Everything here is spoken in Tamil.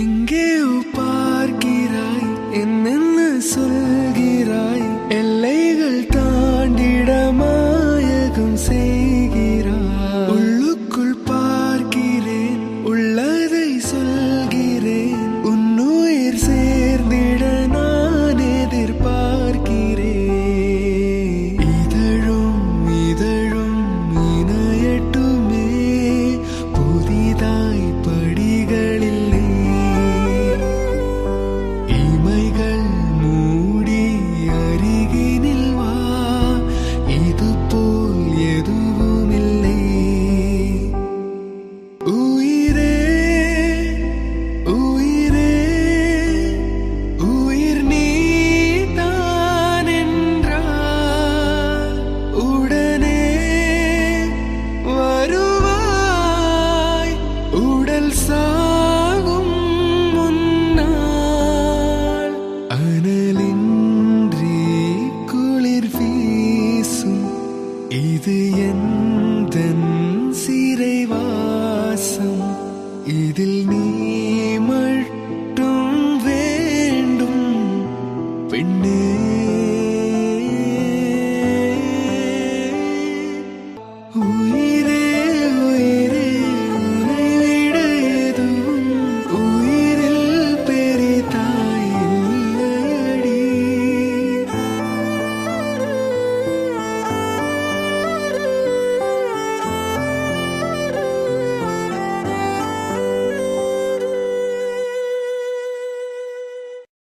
எங்கேயோ பார்க்கிறாய், என்னென்ன சொல்கிறாய், எல்லைகள் தாண்டிட மாயகம் செய்கிறாய். உள்ளுக்குள் பார்க்கிறேன், உள்ளதை சொல்கிறேன், உன்னுயிர் சேர்ந்திட நான் எதிர்பார்க்கிறேன். இதழும் இதழும் இணையட்டுமே, புதிதாய் படிகளில் இமைகள் மூடி அருகினில் வா, இது போல் எதுவும் இல்லை. உயிரே உயிரே உயிர் நீதான் என்றால் உடனே வருவாய். உடல் சாகும் முன்னால் அனலின்றி குளிர் வீசும், இது எந்தன் சிறைவாசம். இதில் நீ